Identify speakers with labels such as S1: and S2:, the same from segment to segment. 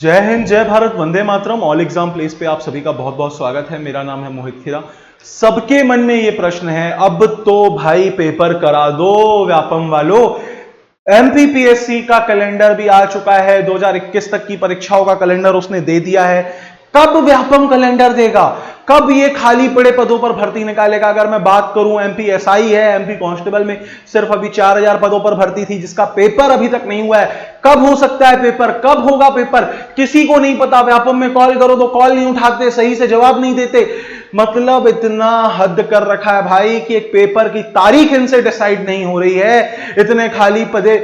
S1: जय हिंद, जय Bharat, Vande Mataram. All exam place पे आप सभी का बहुत बहुत स्वागत है। मेरा नाम है मोहित खीरा। सबके मन में ये प्रश्न है, अब तो भाई पेपर करा दो व्यापम वालों। एमपीपीएससी का कैलेंडर भी आ चुका है, 2021 तक की परीक्षाओं का कैलेंडर उसने दे दिया है। कब व्यापम कैलेंडर देगा, कब ये खाली पड़े पदों पर भर्ती निकालेगा? अगर मैं बात करूं, एमपी एसआई है, एमपी कांस्टेबल में सिर्फ अभी 4000 पदों पर भर्ती थी, जिसका पेपर अभी तक नहीं हुआ है। कब हो सकता है पेपर, कब होगा पेपर, किसी को नहीं पता। व्यापम में कॉल करो तो कॉल नहीं उठाते, सही से जवाब नहीं देते। मतलब इतना हद कर रखा है भाई कि एक पेपर की तारीख इनसे डिसाइड नहीं हो रही है। इतने खाली पदे,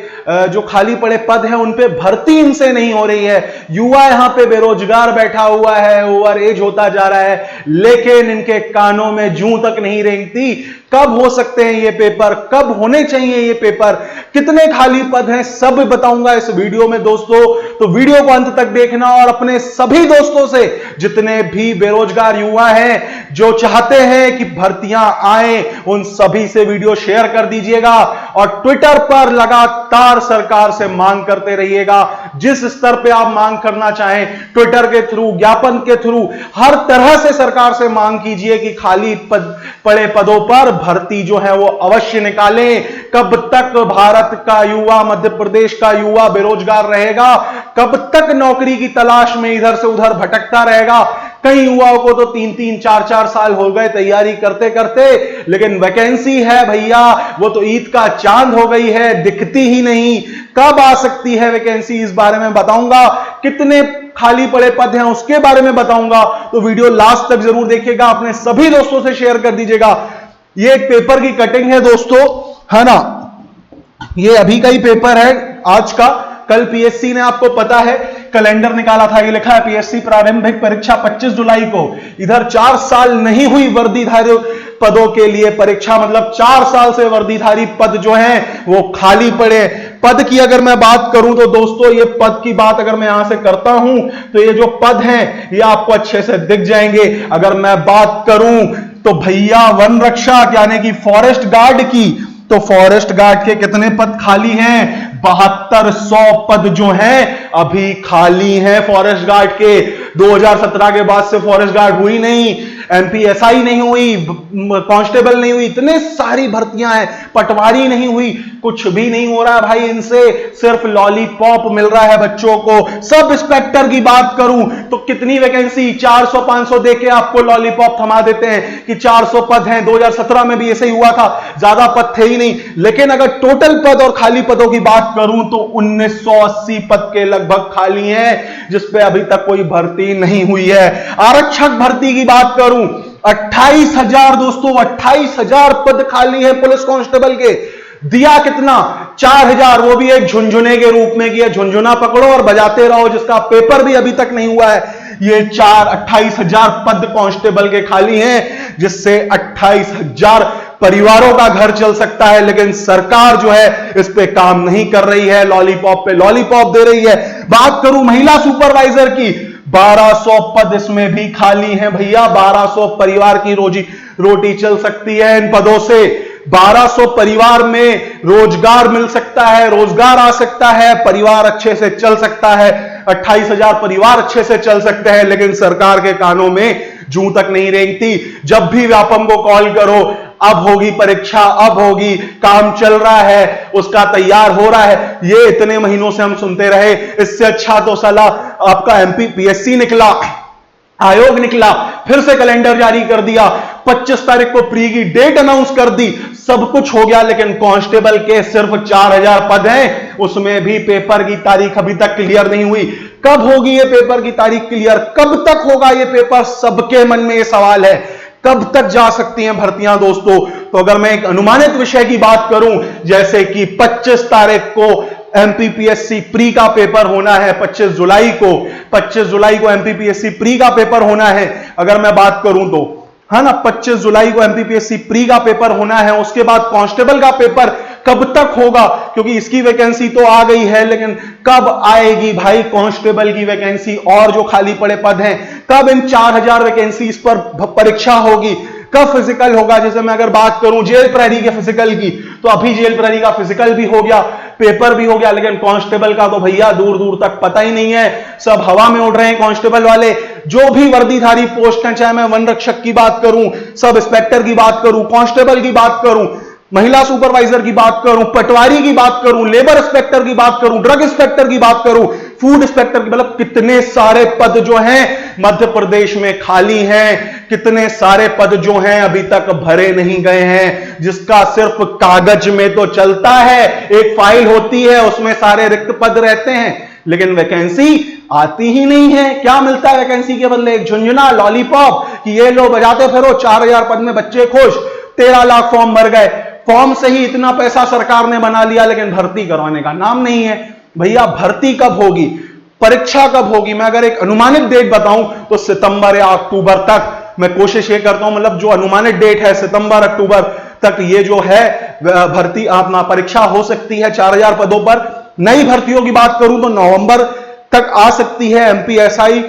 S1: जो खाली पड़े पद हैं उन पे भर्ती इनसे नहीं हो रही है। युवा यहां पे बेरोजगार बैठा हुआ है, ओवर एज होता जा रहा है, लेकिन इनके कानों में जूं तक नहीं रेंगती। कब हो सकते हैं ये पेपर, कब होने चाहिए ये पेपर, कितने खाली पद हैं, सब बताऊंगा इस वीडियो में दोस्तों। तो वीडियो को अंत तक देखना और अपने सभी दोस्तों से, जितने भी बेरोजगार युवा हैं जो चाहते हैं कि भर्तियां आए, उन सभी से वीडियो शेयर कर दीजिएगा और ट्विटर पर लगातार सरकार से मांग करते रहिएगा। जिस स्तर पे आप मांग करना चाहें, ट्विटर के थ्रू, ज्ञापन के थ्रू, हर तरह से सरकार से मांग कीजिए कि खाली पड़े पदों पर भर्ती जो है वो अवश्य निकालें। कब तक भारत का युवा, मध्य प्रदेश का युवा बेरोजगार रहेगा? कब तक नौकरी की तलाश में इधर से उधर भटकता रहेगा? कई युवाओं को तो 3-3, 4-4 साल हो गए तैयारी करते करते, लेकिन वैकेंसी है भैया, वो तो ईद का चांद हो गई है, दिखती ही नहीं। कब आ सकती है वैकेंसी, इस बारे में बताऊंगा। कितने खाली पड़े पद हैं उसके बारे में बताऊंगा। तो वीडियो लास्ट तक जरूर देखिएगा, अपने सभी दोस्तों से शेयर कर दीजिएगा। ये एक पेपर की कटिंग है दोस्तों, है ना। ये अभी का ही पेपर है, आज का। कल पीएससी ने, आपको पता है, कैलेंडर निकाला था। ये लिखा है पीएससी प्रारंभिक परीक्षा 25 जुलाई को। इधर 4 साल नहीं हुई वर्दीधारी पदों के लिए परीक्षा, मतलब 4 साल से वर्दीधारी पद जो हैं वो खाली पड़े। पद की अगर मैं बात करूं तो दोस्तों, ये पद की बात अगर मैं यहां से करता हूं तो ये जो पद हैं ये आपको अच्छे से दिख जाएंगे। अगर मैं बात करूं तो भैया वन रक्षक यानी कि फॉरेस्ट गार्ड की, तो फॉरेस्ट गार्ड के कितने पद खाली हैं? 7200 पद जो हैं अभी खाली हैं फॉरेस्ट गार्ड के। 2017 के बाद से फॉरेस्ट गार्ड हुई नहीं, एमपीएसआई नहीं हुई, कांस्टेबल नहीं हुई, इतने सारी भर्तियां हैं, पटवारी नहीं हुई, कुछ भी नहीं हो रहा भाई इनसे। सिर्फ लॉलीपॉप मिल रहा है बच्चों को। सब इंस्पेक्टर की बात करूं तो कितनी वैकेंसी, 400-500 देके आपको लॉलीपॉप थमा देते हैं कि 400 पद हैं। 2017 में भी ऐसे ही हुआ था, ज्यादा पद थे ही नहीं। लेकिन अगर टोटल पद और खाली पदों की बात करूं तो 1980 पद के लगभग खाली हैं, जिसपे अभी तक कोई भर्ती नहीं हुई है। आरक्षक भर्ती की बात करूं, 28,000 दोस्तों, 28,000 पद खाली है पुलिस कांस्टेबल के। दिया कितना? 4,000, वो भी एक झुनझुने के रूप में किया। झुनझुना पकड़ो और बजाते रहो, जिसका पेपर भी अभी तक नहीं हुआ है। ये 28,000 पद कांस्टेबल के खाली हैं, जिससे 28,000 परिवारों का घर चल सकता है। लेकिन सरकार जो है इस पे काम नहीं कर रही है, लॉलीपॉप पे लॉलीपॉप दे रही है। बात करूं महिला सुपरवाइजर की, 1200 पद इसमें भी खाली हैं भैया। 1200 परिवार की रोजी रोटी चल सकती है इन पदों से। 1200 परिवार में रोजगार मिल सकता है, रोजगार आ सकता है, परिवार अच्छे से चल सकता है। 28,000 परिवार अच्छे से चल सकते हैं, लेकिन सरकार के कानों में जूं तक नहीं रेंगती। जब भी व्यापम को कॉल करो, अब होगी परीक्षा, अब होगी, काम चल रहा है, उसका तैयार हो रहा है, ये इतने महीनों से हम सुनते रहे। इससे अच्छा तो साला आपका एमपीपीएससी निकला, आयोग निकला, फिर से कैलेंडर जारी कर दिया, 25 तारीख को प्री की डेट अनाउंस कर दी, सब कुछ हो गया। लेकिन कांस्टेबल के सिर्फ 4,000 पद हैं, उसमें भी पेपर की तारीख अभी तक क्लियर नहीं हुई। कब होगी ये पेपर की तारीख क्लियर, कब तक होगा ये पेपर? सबके मन में ये सवाल है। कब तक जा सकती हैं भर्तियां दोस्तों? तो अगर मैं एक अनुमानित विषय की बात करूं, जैसे कि 25 तारीख को एमपीपीएससी प्री का पेपर होना है, 25 जुलाई को एमपीपीएससी प्री का पेपर होना है। अगर मैं बात करूं तो, है ना, 25 जुलाई को एमपीपीएससी प्री का पेपर होना है। उसके बाद कांस्टेबल का पेपर कब तक होगा? क्योंकि इसकी वैकेंसी तो आ गई है, लेकिन कब आएगी भाई कांस्टेबल की वैकेंसी और जो खाली पड़े पद हैं? कब इन 4,000 वैकेंसी इस पर परीक्षा होगी? कब फिजिकल होगा? जैसे मैं अगर बात करूं जेल प्रहरी के फिजिकल की, तो अभी जेल प्रहरी का फिजिकल भी हो गया। पेपर भी हो गया, लेकिन कांस्टेबल का तो भैया दूर दूर तक पता ही नहीं है, सब हवा में उड़ रहे हैं कांस्टेबल वाले। जो भी वर्दीधारी पोस्ट हैं, चाहे मैं वन रक्षक की बात करूं, सब इंस्पेक्टर की बात करूं, कांस्टेबल की बात करूं, महिला सुपरवाइजर की बात करूं, पटवारी की बात करूं, लेबर इंस्पेक्टर की बात करूं, ड्रग इंस्पेक्टर की बात करूं, फूड इंस्पेक्टर की, मतलब कितने सारे पद जो हैं मध्य प्रदेश में खाली हैं, कितने सारे पद जो हैं अभी तक भरे नहीं गए हैं, जिसका सिर्फ कागज में तो चलता है, एक फाइल होती है उसमें सारे रिक्त पद रहते हैं, लेकिन वैकेंसी आती ही नहीं है। क्या मिलता है वैकेंसी के बदले? एक झुंझुना, लॉलीपॉप कि ये लो बजाते फिरो, 4000 पद में बच्चे खुश, 13 लाख फॉर्म भर गए। फॉर्म से ही इतना पैसा सरकार ने बना लिया, लेकिन भर्ती करवाने का नाम नहीं है। भैया भर्ती कब होगी, परीक्षा कब होगी? मैं अगर एक अनुमानित डेट बताऊं तो सितंबर या अक्टूबर तक मैं कोशिश ये करता हूं, मतलब जो अनुमानित डेट है सितंबर अक्टूबर तक ये जो है भर्ती अपना परीक्षा हो सकती है 4000 पदों पर। नई भर्तियों की बात करूं तो नवंबर तक आ सकती है। एमपीएसआई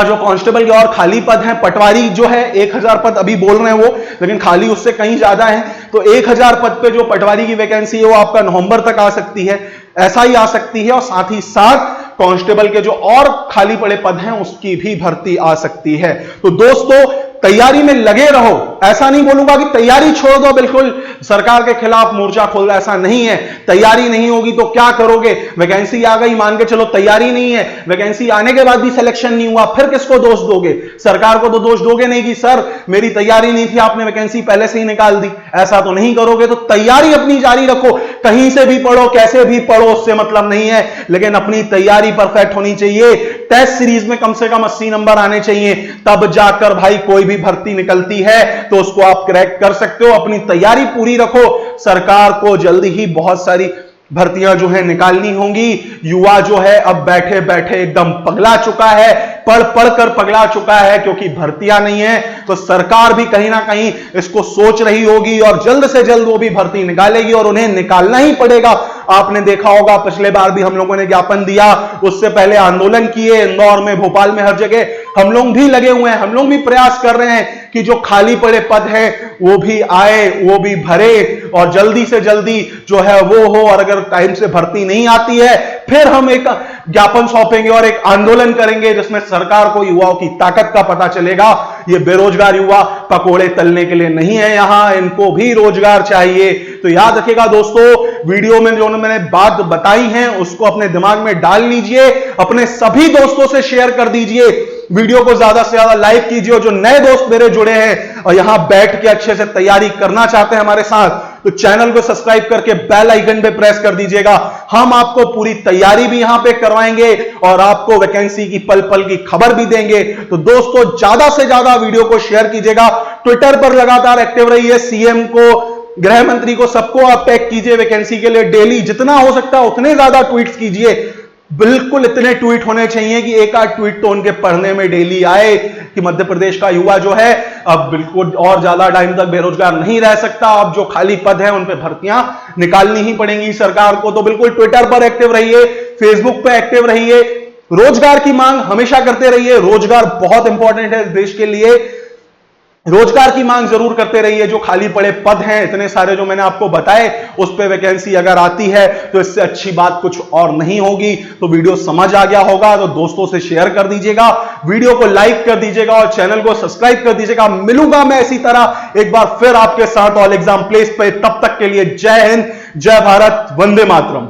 S1: जो कांस्टेबल के और खाली पद हैं, पटवारी जो है 1000 पद अभी बोल रहे हैं वो, लेकिन खाली उससे कहीं ज्यादा है, तो 1000 पद पे जो पटवारी की वैकेंसी है वो आपका नवंबर तक आ सकती है, ऐसा ही आ सकती है। और साथ ही साथ कांस्टेबल के जो और खाली पड़े पद हैं उसकी भी भर्ती आ सकती है। तो दोस्तों तैयारी में लगे रहो, ऐसा नहीं बोलूंगा कि तैयारी छोड़ दो, बिल्कुल सरकार के खिलाफ मोर्चा खोल दो, ऐसा नहीं है। तैयारी नहीं होगी तो क्या करोगे? वैकेंसी आ गई, मान के चलो तैयारी नहीं है, वैकेंसी आने के बाद भी सिलेक्शन नहीं हुआ, फिर किसको दोष दोगे? सरकार को तो दोष दोगे नहीं कि सर मेरी तैयारी नहीं थी, आपने वैकेंसी पहले से ही निकाल दी, ऐसा तो नहीं करोगे। तो तैयारी अपनी जारी रखो, कहीं से भी पढ़ो, कैसे भी पढ़ो, उससे मतलब नहीं है, लेकिन अपनी तैयारी परफेक्ट होनी चाहिए। टेस्ट सीरीज में कम से कम 80 नंबर आने चाहिए, तब जाकर भाई कोई भी भर्ती निकलती है तो उसको आप क्रैक कर सकते हो। अपनी तैयारी पूरी रखो, सरकार को जल्दी ही बहुत सारी भर्तियां जो है निकालनी होंगी। युवा जो है अब बैठे बैठे एकदम पगला चुका है, पढ़ पढ़ कर पगला चुका है, क्योंकि भर्तियां नहीं है। तो सरकार भी कहीं ना कहीं इसको सोच रही होगी और जल्द से जल्द वो भी भर्ती निकालेगी और उन्हें निकालना ही पड़ेगा। आपने देखा होगा पिछले बार भी हम लोगों ने ज्ञापन दिया, उससे पहले आंदोलन किए, इंदौर में, भोपाल में, हर जगह हम लोग भी लगे हुए हैं, हम लोग भी प्रयास कर रहे हैं कि जो खाली पड़े पद हैं वो भी आए, वो भी भरे और जल्दी से जल्दी जो है वो हो। और अगर टाइम से भर्ती नहीं आती है फिर हम एक ज्ञापन सौंपेंगे और एक आंदोलन करेंगे जिसमें सरकार को युवाओं की ताकत का पता चलेगा। ये बेरोजगार युवा पकोड़े तलने के लिए नहीं है यहां, इनको भी रोजगार चाहिए। तो याद रखिएगा दोस्तों, वीडियो में जो मैंने बात बताई है उसको अपने दिमाग में डाल लीजिए, अपने सभी दोस्तों से शेयर कर दीजिए, वीडियो को ज्यादा से ज्यादा लाइक कीजिए। और जो नए दोस्त मेरे जुड़े हैं और यहां बैठ के अच्छे से तैयारी करना चाहते हैं हमारे साथ, तो चैनल को सब्सक्राइब करके बेल आइकन पे प्रेस कर दीजिएगा। हम आपको पूरी तैयारी भी यहां पे करवाएंगे और आपको वैकेंसी की पल पल की खबर भी देंगे। तो दोस्तों ज्यादा से ज्यादा वीडियो को शेयर कीजिएगा, ट्विटर पर लगातार एक्टिव रहिए, सीएम को, गृह मंत्री को, सबको आप टैग कीजिए वैकेंसी के लिए। डेली जितना हो सकता है उतने ज्यादा ट्वीट्स कीजिए, बिल्कुल इतने ट्वीट होने चाहिए कि एक आध ट्वीट तो उनके पढ़ने में डेली आए कि मध्य प्रदेश का युवा जो है अब बिल्कुल और ज्यादा टाइम तक बेरोजगार नहीं रह सकता। अब जो खाली पद है उन पे भर्तियां निकालनी ही पड़ेंगी सरकार को। तो बिल्कुल ट्विटर पर एक्टिव रहिए, फेसबुक पे एक्टिव रहिए, रोजगार की मांग हमेशा करते रहिए। रोजगार बहुत इंपॉर्टेंट है देश के लिए, रोजगार की मांग जरूर करते रहिए। जो खाली पड़े पद हैं इतने सारे जो मैंने आपको बताए, उस पे वैकेंसी अगर आती है तो इससे अच्छी बात कुछ और नहीं होगी। तो वीडियो समझ आ गया होगा तो दोस्तों से शेयर कर दीजिएगा, वीडियो को लाइक कर दीजिएगा और चैनल को सब्सक्राइब कर दीजिएगा। मिलूंगा मैं इसी तरह एक बार फिर आपके साथ ऑल एग्जाम प्लेस पे। तब तक के लिए जय हिंद, जय भारत, वंदे मातरम।